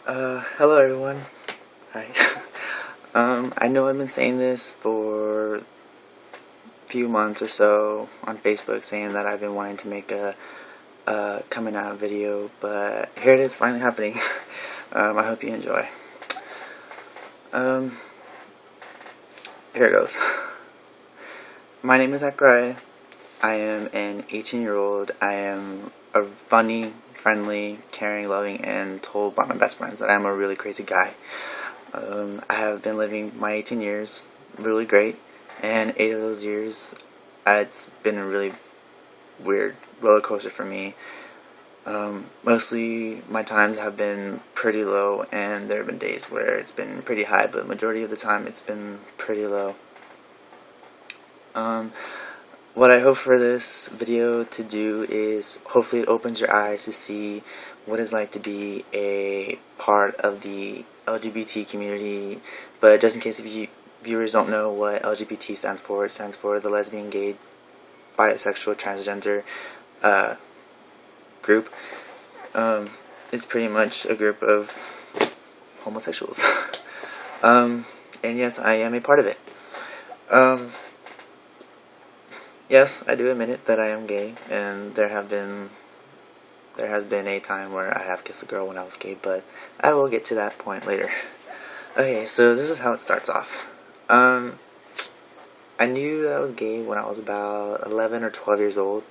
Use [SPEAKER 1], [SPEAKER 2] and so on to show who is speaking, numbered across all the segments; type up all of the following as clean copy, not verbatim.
[SPEAKER 1] Hello everyone. Hi. I know I've been saying this for a few months or so on Facebook, saying that I've been wanting to make a coming out video, but here it is finally happening. I hope you enjoy. Um, Here it goes. My name is Zachariah. I am an 18-year-old. I am a funny, friendly, caring, loving, and told by my best friends that I'm a really crazy guy. I have been living my 18 years really great, and 8 of those years, it's been a really weird roller coaster for me. Mostly my times have been pretty low, and there have been days where it's been pretty high, but majority of the time it's been pretty low. What I hope for this video to do is hopefully it opens your eyes to see what it's like to be a part of the LGBT community. But just in case if you viewers don't know what LGBT stands for, it stands for the lesbian, gay, bisexual, transgender group. It's pretty much a group of homosexuals. And yes, I am a part of it. Yes, I do admit it that I am gay, and there has been a time where I have kissed a girl when I was gay, but I will get to that point later. Okay, so this is how it starts off. I knew that I was gay when I was about 11 or 12 years old,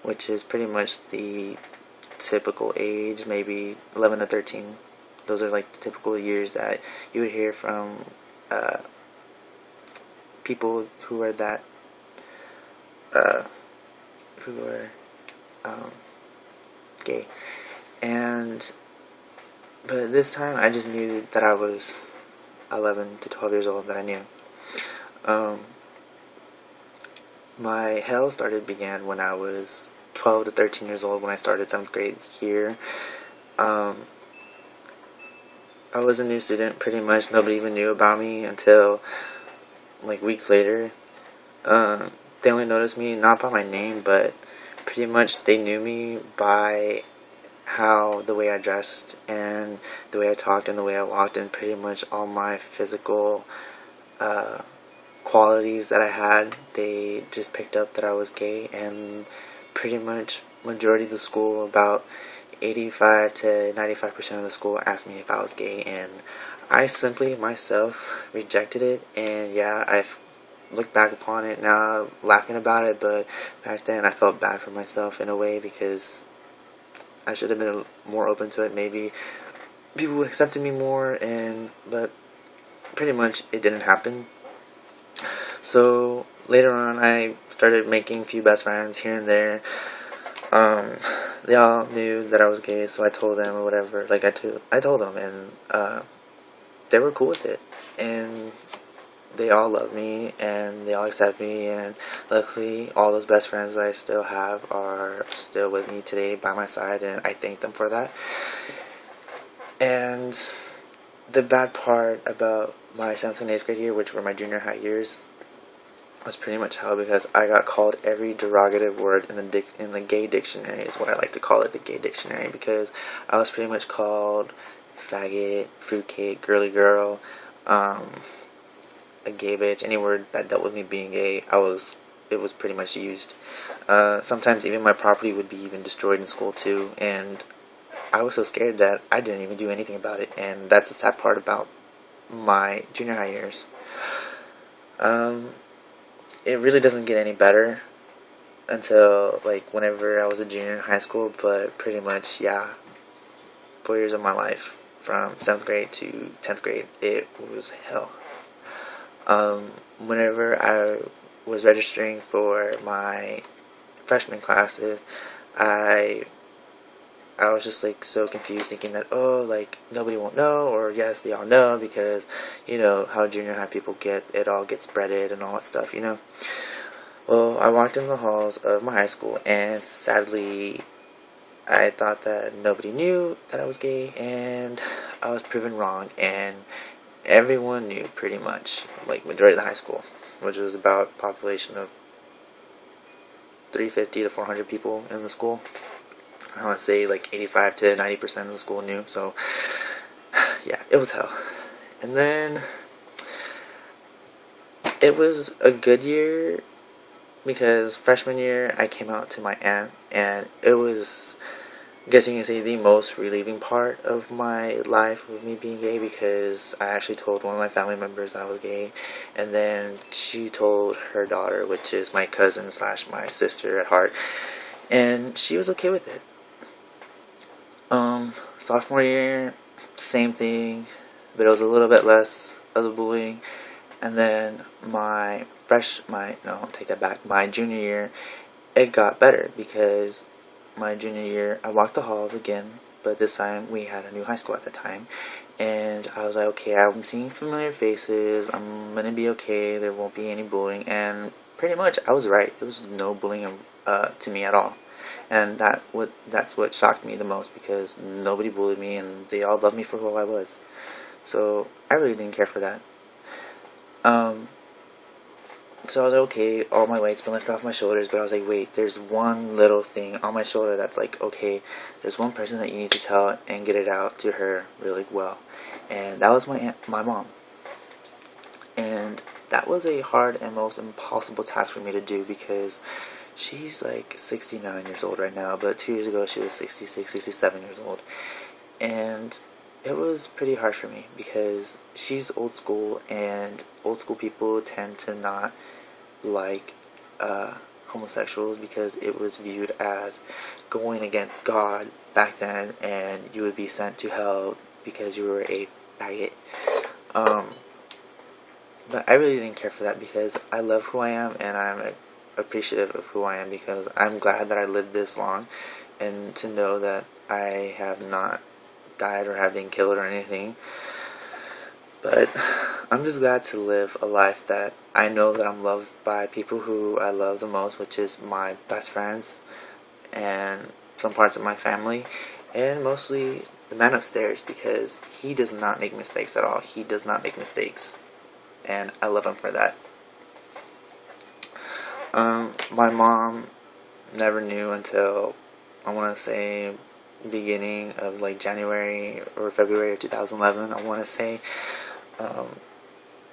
[SPEAKER 1] which is pretty much the typical age, maybe 11 to 13. Those are like the typical years that you would hear from people who are that who are gay. But this time I just knew that I was 11 to 12 years old, that I knew. My hell began when I was 12 to 13 years old, when I started 7th grade here. I was a new student, pretty much. Nobody even knew about me until like weeks later. They only noticed me not by my name, but pretty much they knew me by the way I dressed and the way I talked and the way I walked, and pretty much all my physical qualities that I had. They just picked up that I was gay, and pretty much majority of the school, about 85 to 95% of the school, asked me if I was gay, and I simply myself rejected it. And yeah, I've look back upon it now laughing about it, but back then I felt bad for myself in a way, because I should have been more open to it. Maybe people would accept me more, but pretty much it didn't happen. So later on I started making a few best friends here and there. They all knew that I was gay, so I told them or whatever. Like I told them, and they were cool with it, and they all love me, and they all accept me, and luckily all those best friends that I still have are still with me today by my side, and I thank them for that. And the bad part about my 7th and 8th grade year, which were my junior high years, was pretty much hell, because I got called every derogative word in the gay dictionary, is what I like to call it, the gay dictionary, because I was pretty much called faggot, fruitcake, girly girl, a gay bitch. Any word that dealt with me being gay, it was pretty much used. Sometimes even my property would be even destroyed in school too, and I was so scared that I didn't even do anything about it. And that's the sad part about my junior high years. It really doesn't get any better until like whenever I was a junior in high school, but pretty much, yeah, 4 years of my life, from 7th grade to 10th grade, it was hell. Whenever I was registering for my freshman classes, I was just like so confused, thinking that, oh, like nobody won't know, or yes, they all know, because you know how junior high people get, it all gets spreaded and all that stuff, you know. Well, I walked in the halls of my high school, and sadly I thought that nobody knew that I was gay, and I was proven wrong, and everyone knew pretty much, like majority of the high school, which was about a population of 350 to 400 people in the school. I would say like 85 to 90% of the school knew. So it was hell. And then it was a good year because freshman year I came out to my aunt, and it was, I guess you can say, the most relieving part of my life with me being gay, because I actually told one of my family members that I was gay, and then she told her daughter, which is my cousin slash my sister at heart, and she was okay with it. Sophomore year, same thing, but it was a little bit less of the bullying. And then my junior year, it got better, because my junior year I walked the halls again, but this time we had a new high school at the time, and I was like, okay, I'm seeing familiar faces, I'm gonna be okay, there won't be any bullying, and pretty much I was right. There was no bullying to me at all. And that's what shocked me the most, because nobody bullied me and they all loved me for who I was. So I really didn't care for that. So I was like, okay, all my weight's been lifted off my shoulders, but I was like, wait, there's one little thing on my shoulder that's like, okay, there's one person that you need to tell and get it out to her really well. And that was my mom. And that was a hard and most impossible task for me to do, because she's like 69 years old right now, but 2 years ago she was 66, 67 years old. And it was pretty hard for me, because she's old school, and old school people tend to not like homosexuals, because it was viewed as going against God back then, and you would be sent to hell because you were a faggot. But I really didn't care for that, because I love who I am, and I'm appreciative of who I am, because I'm glad that I lived this long, and to know that I have not died or have been killed or anything. But I'm just glad to live a life that I know that I'm loved by people who I love the most, which is my best friends and some parts of my family, and mostly the man upstairs, because he does not make mistakes at all. He does not make mistakes, and I love him for that. My mom never knew until, I want to say, beginning of like January or February of 2011, I want to say.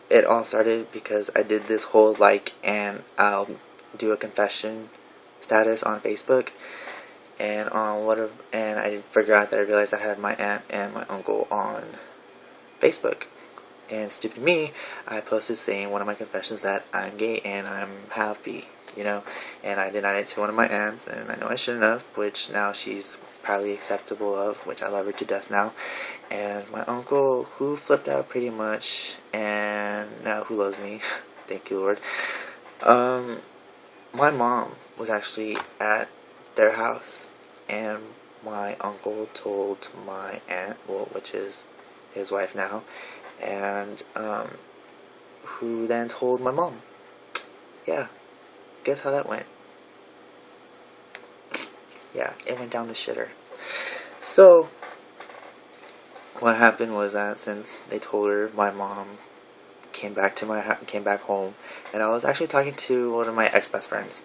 [SPEAKER 1] It all started because I did this whole and I'll do a confession status on Facebook, and I forgot that I realized I had my aunt and my uncle on Facebook. And stupid me, I posted saying one of my confessions that I'm gay and I'm happy, and I denied it to one of my aunts, and I know I shouldn't have, which now she's probably acceptable of, which I love her to death now. And my uncle, who flipped out pretty much, and now who loves me, thank you Lord. My mom was actually at their house, and my uncle told my aunt, which is his wife now, and who then told my mom. Yeah, guess how that went? Yeah, it went down the shitter. So what happened was that since they told her, my mom came back home, and I was actually talking to one of my ex-best friends,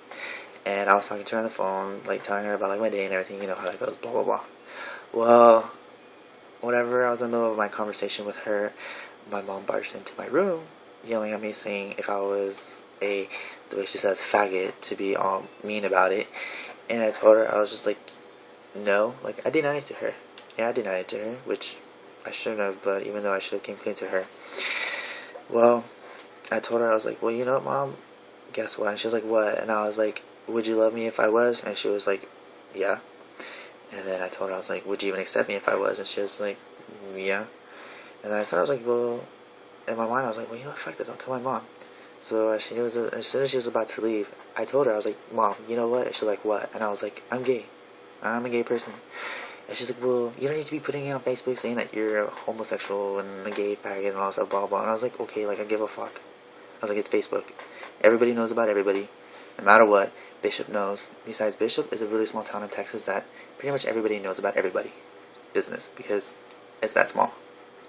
[SPEAKER 1] and I was talking to her on the phone, telling her about my day and everything, how that goes, blah blah blah. Well, whenever I was in the middle of my conversation with her, my mom barged into my room, yelling at me, saying if I was the way she says, faggot, to be all mean about it. And I told her, I was just like, no, I denied it to her. Yeah, I denied it to her, which I shouldn't have, but even though I should have came clean to her. Well, I told her, I was like, well, you know what, Mom? Guess what? And she was like, what? And I was like, would you love me if I was? And she was like, yeah. And then I told her, I was like, would you even accept me if I was? And she was like, yeah. And then I thought, I was like, well, in my mind, I was like, well, you know what, fuck this, I'll tell my mom. So as soon as she was about to leave, I told her, I was like, Mom, you know what? And she's like, what? And I was like, I'm gay. I'm a gay person. And she's like, well, you don't need to be putting it on Facebook saying that you're a homosexual and a gay faggot and all that stuff, blah, blah. And I was like, okay, I give a fuck. I was like, it's Facebook. Everybody knows about everybody. No matter what, Bishop knows. Besides, Bishop is a really small town in Texas that pretty much everybody knows about everybody. Business, because it's that small.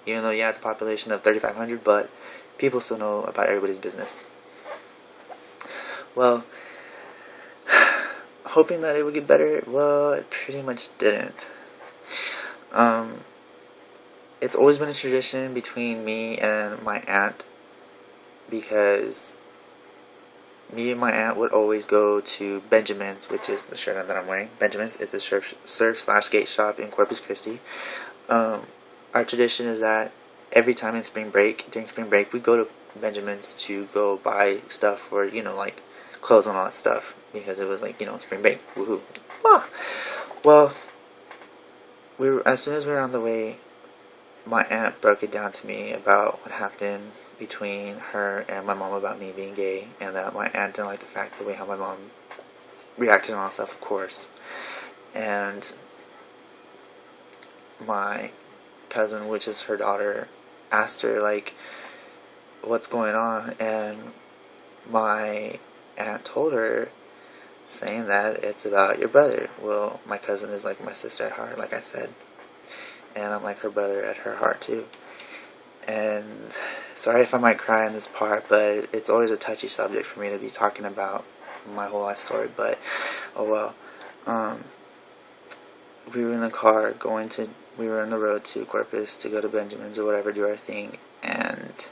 [SPEAKER 1] Even though, yeah, it's a population of 3,500, but people still know about everybody's business. Well, hoping that it would get better, well, it pretty much didn't. it's always been a tradition between me and my aunt, because me and my aunt would always go to Benjamin's, which is the shirt that I'm wearing. Benjamin's is a surf/skate shop in Corpus Christi. Our tradition is that every time during spring break, we go to Benjamin's to go buy stuff for, like clothes and all that stuff, because it was like, spring break. Woohoo. Ah. Well, as soon as we were on the way, my aunt broke it down to me about what happened between her and my mom about me being gay, and that my aunt didn't like the way how my mom reacted and all that stuff, of course. And my cousin, which is her daughter, asked her, like, what's going on, and my aunt told her, saying that it's about your brother. Well, my cousin is like my sister at heart, like I said, and I'm like her brother at her heart too. And sorry if I might cry in this part, but it's always a touchy subject for me to be talking about my whole life story, but oh well. We were in the car we were on the road to Corpus to go to Benjamin's or whatever, do our thing, and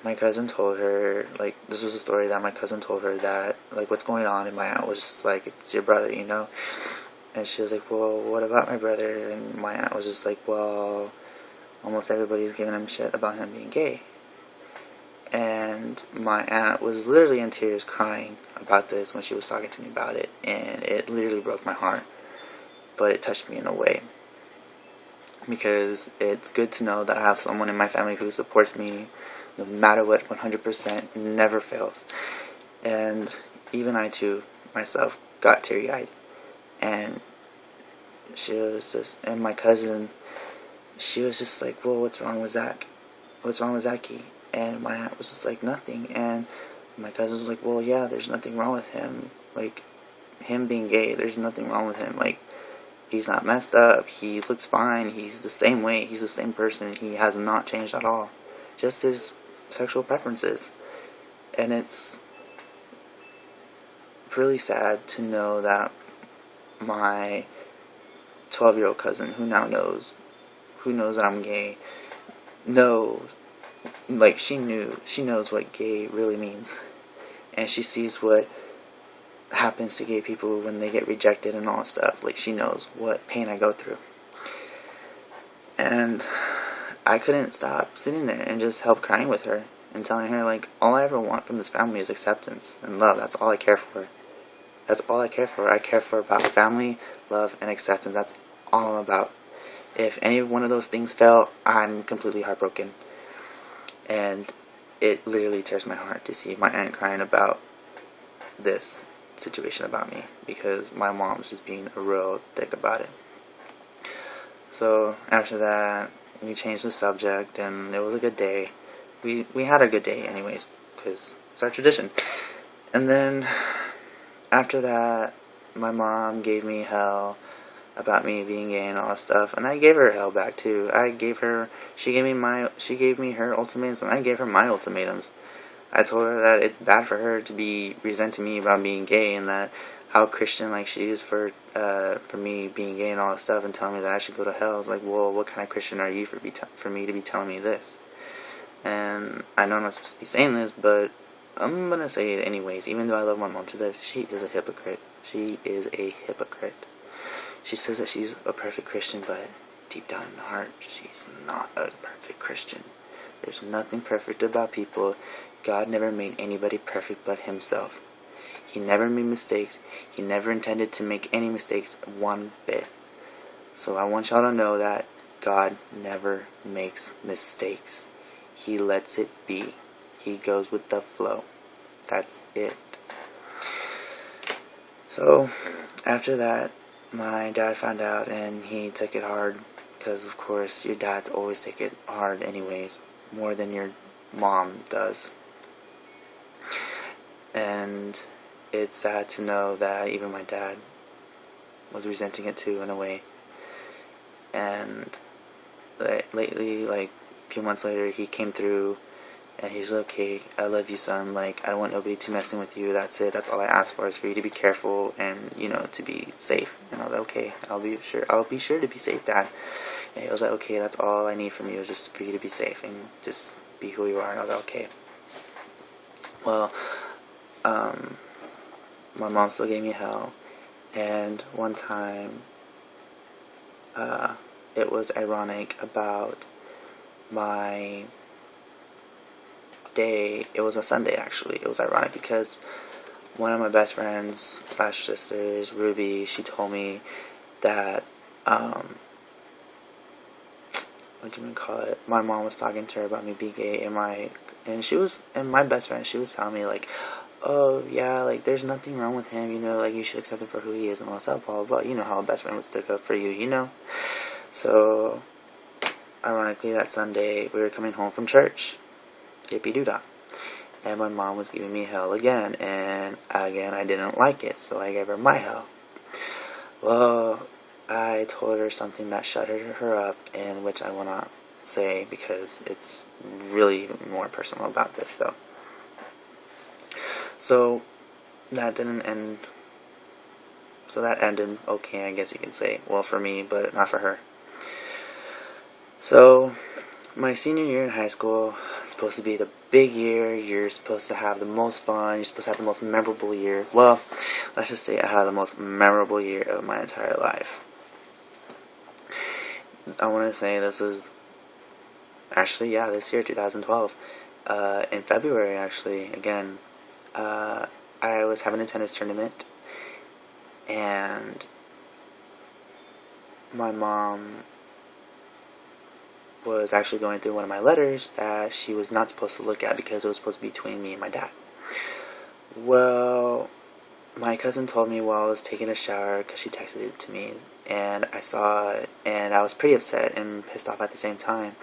[SPEAKER 1] my cousin told her, like, this was a story that my cousin told her, that, like, what's going on, and my aunt was just like, it's your brother, and she was like, well, what about my brother? And my aunt was just like, well, almost everybody's giving him shit about him being gay. And my aunt was literally in tears crying about this when she was talking to me about it, and it literally broke my heart, but it touched me in a way, because it's good to know that I have someone in my family who supports me no matter what, 100%, never fails. And even I too, myself, got teary-eyed. And and my cousin, she was just like, well, what's wrong with Zach? What's wrong with Zachy? And my aunt was just like, nothing. And my cousin was like, well, yeah, there's nothing wrong with him. Like, him being gay, there's nothing wrong with him. Like, he's not messed up. He looks fine. He's the same way. He's the same person. He has not changed at all. Just his sexual preferences. And it's really sad to know that my 12-year-old cousin, who knows that I'm gay, she knows what gay really means, and she sees what happens to gay people when they get rejected and all that stuff. Like, she knows what pain I go through, and I couldn't stop sitting there and just help crying with her and telling her, like, all I ever want from this family is acceptance and love. That's all I care for. That's all I care for. I care for about family, love, and acceptance. That's all I'm about. If any one of those things fail, I'm completely heartbroken. And it literally tears my heart to see my aunt crying about this situation about me, because my mom's just being a real dick about it. So after that, we changed the subject, and it was a good day. We had a good day anyways, because it's our tradition. And then after that, my mom gave me hell about me being gay and all that stuff, and I gave her hell back too. She gave me her ultimatums, and I gave her my ultimatums. I told her that it's bad for her to be resenting me about being gay, and that how Christian like she is for me being gay and all that stuff, and telling me that I should go to hell. I was like, well, what kind of Christian are you for me to be telling me this? And I know I'm not supposed to be saying this, but I'm gonna say it anyways. Even though I love my mom to death, she is a hypocrite. She is a hypocrite. She says that she's a perfect Christian, but deep down in her heart, she's not a perfect Christian. There's nothing perfect about people. God never made anybody perfect but himself. He never made mistakes. He never intended to make any mistakes one bit. So I want y'all to know that God never makes mistakes. He lets it be. He goes with the flow. That's it. So after that, my dad found out, and he took it hard, because of course your dads always take it hard anyways, more than your mom does. And it's sad to know that even my dad was resenting it too, in a way. And lately, like a few months later, he came through, and he's like, okay, I love you, son. Like, I don't want nobody to messing with you. That's it. That's all I ask for, is for you to be careful and, to be safe. And I was like, okay, I'll be sure to be safe, Dad. And he was like, okay, that's all I need from you, is just for you to be safe and just be who you are. And I was like, okay. Well, my mom still gave me hell. And one time, it was ironic about my day. It was a Sunday, actually. It was ironic because one of my best friends slash sisters, Ruby, she told me that, what do you call it? My mom was talking to her about me being gay, and my best friend, she was telling me like, oh yeah, like there's nothing wrong with him, you know, like you should accept him for who he is and all that stuff, blah blah blah. You know how a best friend would stick up for you, you know. So, ironically, that Sunday we were coming home from church, yippee doo dah, and my mom was giving me hell again, and again I didn't like it, so I gave her my hell. Well, I told her something that shut her up, and which I will not say because it's really more personal about this though. So that didn't end. So that ended okay, I guess you can say. Well, for me, but not for her. So my senior year in high school is supposed to be the big year. You're supposed to have the most fun. You're supposed to have the most memorable year. Well, let's just say I had the most memorable year of my entire life. I want to say this was actually, yeah, this year, 2012. In February, actually, again, I was having a tennis tournament, and my mom was actually going through one of my letters that she was not supposed to look at because it was supposed to be between me and my dad. Well, my cousin told me while I was taking a shower, because she texted it to me, and I saw it, and I was pretty upset and pissed off at the same time.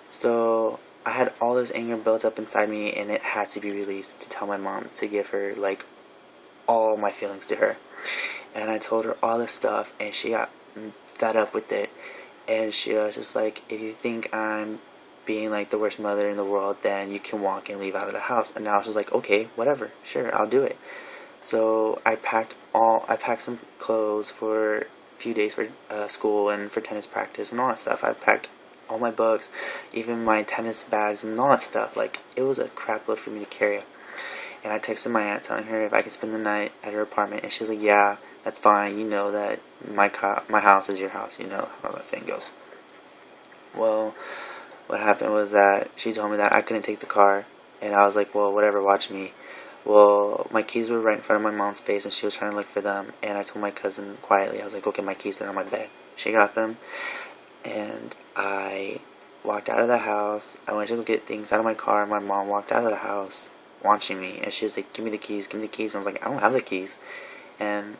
[SPEAKER 1] So I had all this anger built up inside me, and it had to be released to tell my mom to give her, like, all my feelings to her. And I told her all this stuff, and she got fed up with it. And she was just like, if you think I'm being like the worst mother in the world, then you can walk and leave out of the house. And now I was like, okay, whatever, sure, I'll do it. So I packed some clothes for a few days for school and for tennis practice and all that stuff. I packed all my books, even my tennis bags and all that stuff. Like, it was a crap load for me to carry. And I texted my aunt telling her if I could spend the night at her apartment, and she was like, yeah, that's fine, you know that my house is your house, you know how that saying goes. Well, what happened was that she told me that I couldn't take the car, and I was like, well, whatever, watch me. Well, my keys were right in front of my mom's face, and she was trying to look for them, and I told my cousin quietly, I was like, okay, my keys, they're on my bed. She got them, and I walked out of the house. I went to go get things out of my car, and my mom walked out of the house watching me, and she was like, give me the keys, give me the keys. And I was like, I don't have the keys. And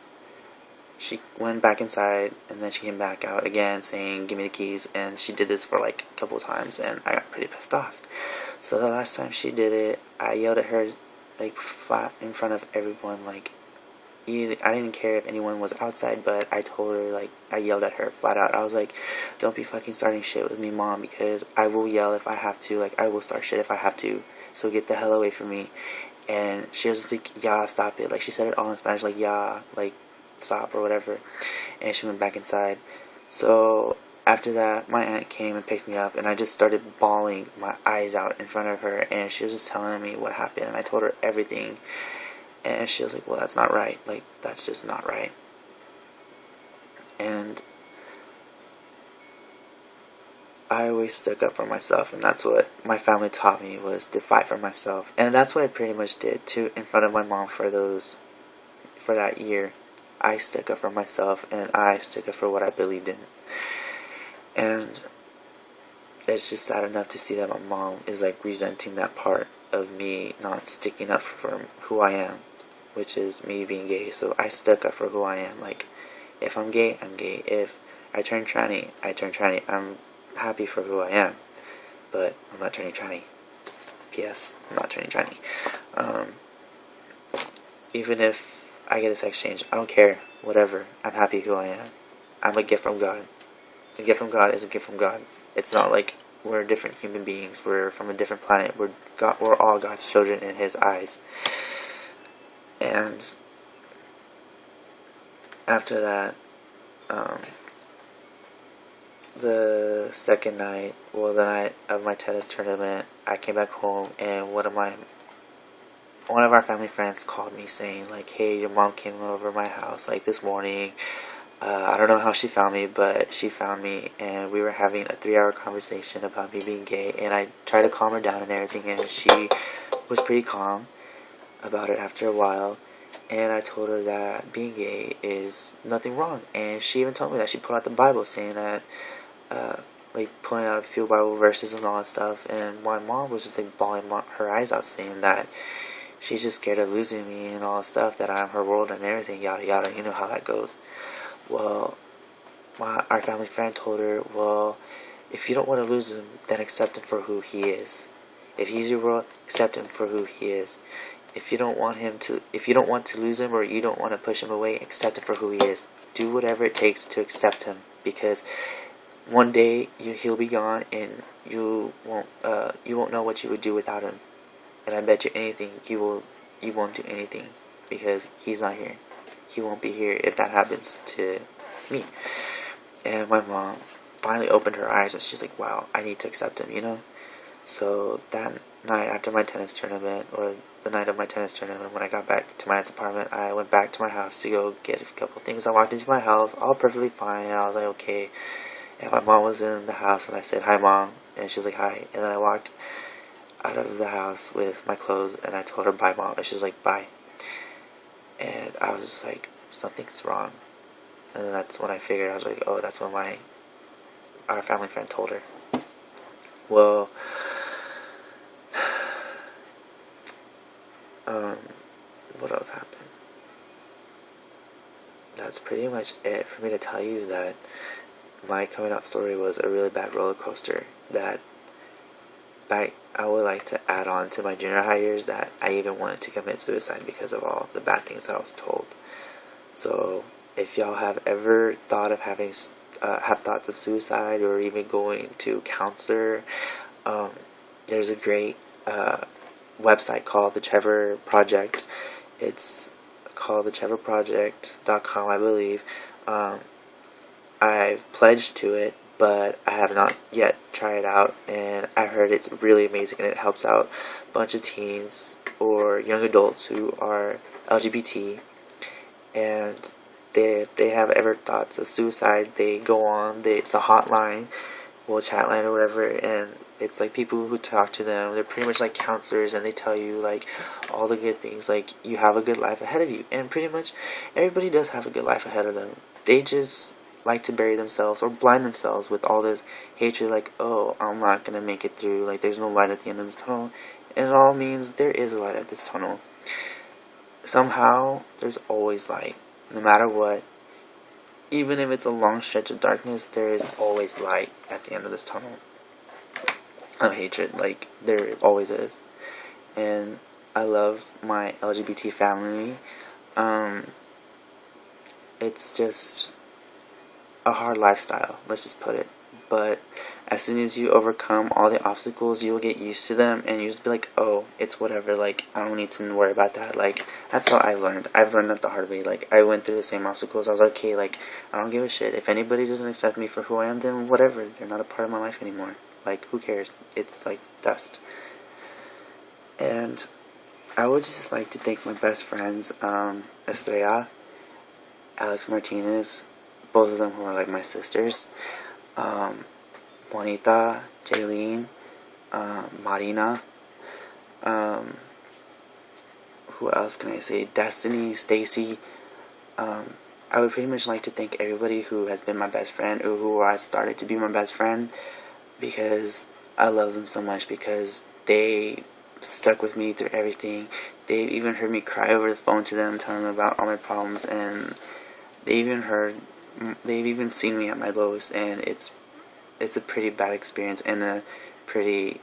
[SPEAKER 1] she went back inside, and then she came back out again saying, give me the keys. And she did this for like a couple of times, and I got pretty pissed off. So the last time she did it, I yelled at her like flat in front of everyone. Like, I didn't care if anyone was outside, but I told her, like, I yelled at her flat out. I was like, don't be fucking starting shit with me, Mom, because I will yell if I have to. Like, I will start shit if I have to. So get the hell away from me. And she was just like, yeah, stop it. Like, she said it all in Spanish, like, yeah, like, stop or whatever. And she went back inside. So after that, my aunt came and picked me up, and I just started bawling my eyes out in front of her, and she was just telling me what happened, and I told her everything. And she was like, well, that's not right. Like, that's just not right. And I always stuck up for myself, and that's what my family taught me, was to fight for myself. And that's what I pretty much did too in front of my mom for that year. I stuck up for myself, and I stuck up for what I believed in. And it's just sad enough to see that my mom is like resenting that part of me not sticking up for who I am, which is me being gay. So I stuck up for who I am. Like, if I'm gay, I'm gay. If I turn tranny, I turn tranny. I'm happy for who I am, but I'm not turning tranny. P.S. I'm not turning tranny. Even if I get a sex change, I don't care. Whatever. I'm happy who I am. I'm a gift from God. A gift from God is a gift from God. It's not like we're different human beings. We're from a different planet. We're all God's children in His eyes. And after that, the the second night, well, the night of my tennis tournament, I came back home and one of our family friends called me saying like, "Hey, your mom came over my house like this morning. I don't know how she found me, but she found me, and we were having a 3-hour conversation about me being gay." And I tried to calm her down and everything, and she was pretty calm about it after a while. And I told her that being gay is nothing wrong, and she even told me that she pulled out the Bible, saying that, like pulling out a few Bible verses and all that stuff. And my mom was just like bawling her eyes out, saying that she's just scared of losing me and all that stuff, that I'm her world and everything, yada yada. You know how that goes. Well, our family friend told her, well, if you don't want to lose him, then accept him for who he is. If he's your world, accept him for who he is. If you don't want to lose him, or you don't want to push him away, accept him for who he is. Do whatever it takes to accept him, because one day he'll be gone, and you won't know what you would do without him. And I bet you anything you won't do anything, because he's not here. He won't be here if that happens to me. And my mom finally opened her eyes, and she's like, "Wow, I need to accept him," you know? So that night after my tennis tournament, or the night of my tennis tournament, when I got back to my aunt's apartment, I went back to my house to go get a couple things. I walked into my house, all perfectly fine, and I was like, okay. And my mom was in the house, and I said, "Hi, Mom," and she was like, "Hi." And then I walked out of the house with my clothes, and I told her, "Bye, Mom," and she was like, "Bye." And I was like, something's wrong. And then that's when I figured, I was like, oh, that's what our family friend told her. Well, what else happened? That's pretty much it for me to tell you that my coming out story was a really bad roller coaster. That I would like to add on to my junior high years, that I even wanted to commit suicide because of all the bad things that I was told. So if y'all have ever thought of have thoughts of suicide, or even going to a counselor, there's a great website called the Trevor Project. It's called thetrevorproject.com, I believe. I've pledged to it, but I have not yet tried it out, and I heard it's really amazing, and it helps out a bunch of teens or young adults who are LGBT, and if they have ever thoughts of suicide, they go on, it's a hotline, well, chat line or whatever, and it's like people who talk to them, they're pretty much like counselors, and they tell you like all the good things, like you have a good life ahead of you, and pretty much everybody does have a good life ahead of them. They just like to bury themselves or blind themselves with all this hatred, like, oh, I'm not gonna make it through, like there's no light at the end of this tunnel. And it all means there is a light at this tunnel. Somehow there's always light, no matter what. Even if it's a long stretch of darkness, there is always light at the end of this tunnel of hatred. Like, there always is. And I love my LGBT family. It's just a hard lifestyle, let's just put it. But as soon as you overcome all the obstacles, you'll get used to them, and you just be like, oh, it's whatever, like, I don't need to worry about that. Like, that's how I've learned that the hard way. Like, I went through the same obstacles. I was like, okay, like, I don't give a shit. If anybody doesn't accept me for who I am, then whatever, they're not a part of my life anymore. Like, who cares? It's like dust. And I would just like to thank my best friends, Estrella, Alex Martinez, both of them who are like my sisters, Juanita, Jaylene, Marina, who else can I say, Destiny, Stacy. I would pretty much like to thank everybody who has been my best friend, or who has started to be my best friend, because I love them so much, because they stuck with me through everything. They even heard me cry over the phone to them, telling them about all my problems, and they've even seen me at my lowest, and it's a pretty bad experience, and a pretty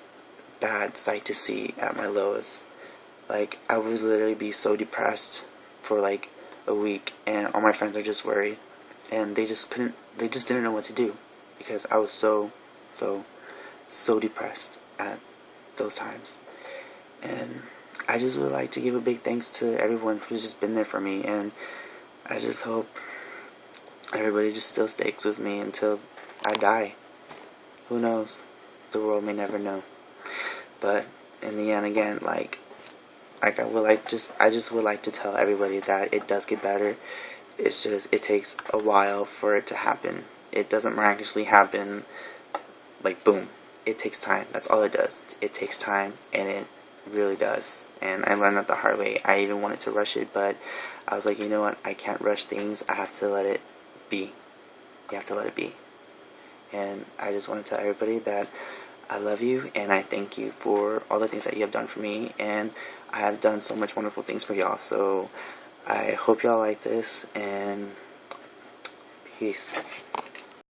[SPEAKER 1] bad sight to see at my lowest. Like, I would literally be so depressed for like a week, and all my friends are just worried, and they just didn't know what to do, because I was so depressed at those times. And I just would like to give a big thanks to everyone who's just been there for me, and I just hope everybody just still sticks with me until I die. who knows? The world may never know. But in the end, again, I just would like to tell everybody that it does get better. It's just, it takes a while for it to happen. It doesn't miraculously happen like boom. It takes time. That's all it does. It takes time, and it really does. And I learned that the hard way. I even wanted to rush it, but I was like, you know what? I can't rush things. I have to let it be. You have to let it be. And I just want to tell everybody that I love you, and I thank you for all the things that you have done for me, and I have done so much wonderful things for y'all. So I hope y'all like this, and peace.